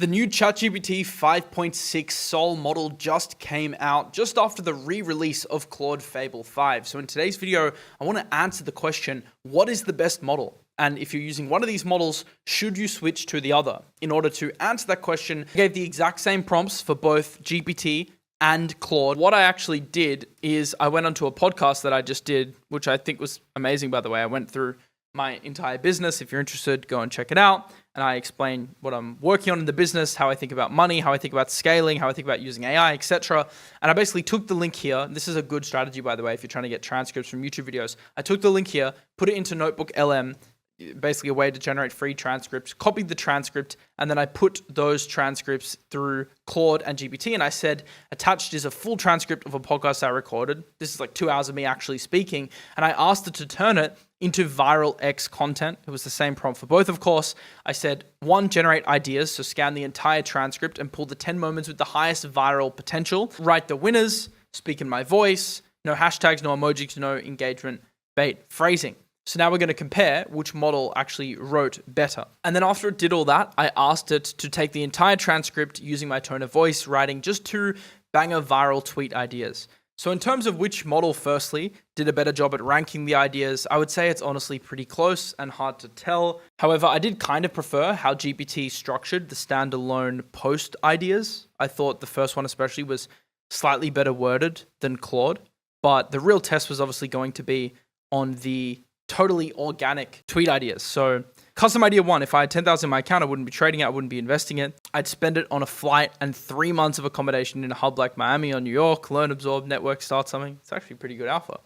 The new ChatGPT 5.6 Sol model just came out just after the re-release of Claude Fable 5. So in today's video, I want to answer the question, what is the best model? And if you're using one of these models, should you switch to the other? In order to answer that question, I gave the exact same prompts for both GPT and Claude. What I actually did is I went onto a podcast that I just did, which I think was amazing, by the way. I went through my entire business. If you're interested, go and check it out. And I explain what I'm working on in the business, how I think about money, how I think about scaling, how I think about using AI, etc. And I basically took the link here. This is a good strategy, by the way, if you're trying to get transcripts from YouTube videos. I took the link here, put it into Notebook LM, basically a way to generate free transcripts, copied the transcript, and then I put those transcripts through Claude and GPT, and I said, attached is a full transcript of a podcast I recorded. This is like 2 hours of me actually speaking, and I asked it to turn it into viral X content. It was the same prompt for both, of course. I said, 1, generate ideas, so scan the entire transcript and pull the 10 moments with the highest viral potential. Write the winners, speak in my voice, no hashtags, no emojis, no engagement, bait, phrasing. So now we're going to compare which model actually wrote better. And then after it did all that, I asked it to take the entire transcript using my tone of voice, writing just 2 banger viral tweet ideas. So in terms of which model, firstly, did a better job at ranking the ideas, I would say it's honestly pretty close and hard to tell. However, I did kind of prefer how GPT structured the standalone post ideas. I thought the first one especially was slightly better worded than Claude, but the real test was obviously going to be on the totally organic tweet ideas. So custom idea 1, if I had 10,000 in my account, I wouldn't be trading it, I wouldn't be investing it. I'd spend it on a flight and 3 months of accommodation in a hub like Miami or New York, learn, absorb, network, start something. It's actually pretty good alpha.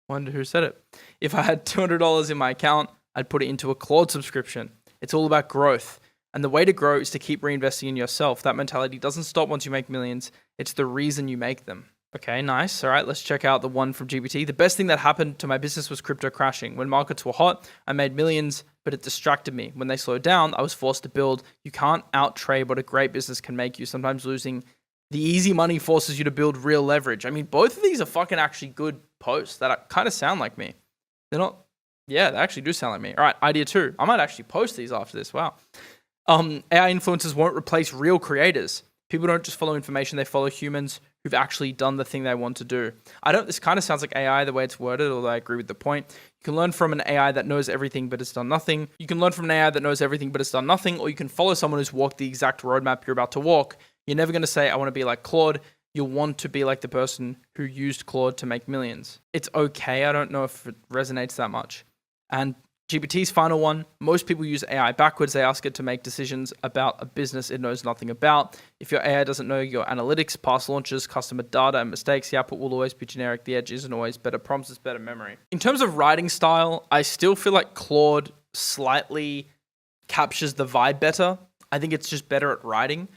Wonder who said it. If I had $200 in my account, I'd put it into a Claude subscription. It's all about growth. And the way to grow is to keep reinvesting in yourself. That mentality doesn't stop once you make millions. It's the reason you make them. Okay, nice. All right, let's check out the one from GPT. The best thing that happened to my business was crypto crashing. When markets were hot, I made millions, but it distracted me. When they slowed down, I was forced to build. You can't out-trade what a great business can make you. Sometimes losing the easy money forces you to build real leverage. I mean, both of these are fucking actually good posts that kind of sound like me. They're not, yeah, they actually do sound like me. All right, idea 2. I might actually post these after this. Wow. AI influencers won't replace real creators. People don't just follow information, they follow humans who've actually done the thing they want to do. This kind of sounds like AI the way it's worded, although I agree with the point. You can learn from an AI that knows everything but has done nothing. You can learn from an AI that knows everything but has done nothing, or you can follow someone who's walked the exact roadmap you're about to walk. You're never going to say, I want to be like Claude. You'll want to be like the person who used Claude to make millions. It's okay. I don't know if it resonates that much. And GPT's final one, most people use AI backwards. They ask it to make decisions about a business it knows nothing about. If your AI doesn't know your analytics, past launches, customer data, and mistakes, the output will always be generic. The edge isn't always better prompts, it's better memory. In terms of writing style, I still feel like Claude slightly captures the vibe better. I think it's just better at writing.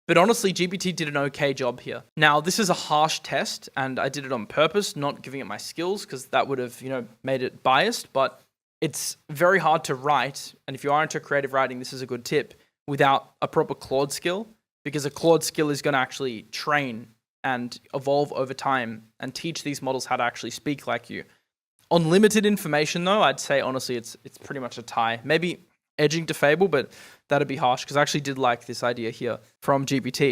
But honestly, GPT did an okay job here. Now, this is a harsh test, and I did it on purpose, not giving it my skills, because that would have, made it biased, but it's very hard to write, and if you are into creative writing, this is a good tip, without a proper Claude skill, because a Claude skill is going to actually train and evolve over time and teach these models how to actually speak like you. On limited information, though, I'd say, honestly, it's pretty much a tie. Maybe edging to Fable, but that'd be harsh, because I actually did like this idea here from GPT.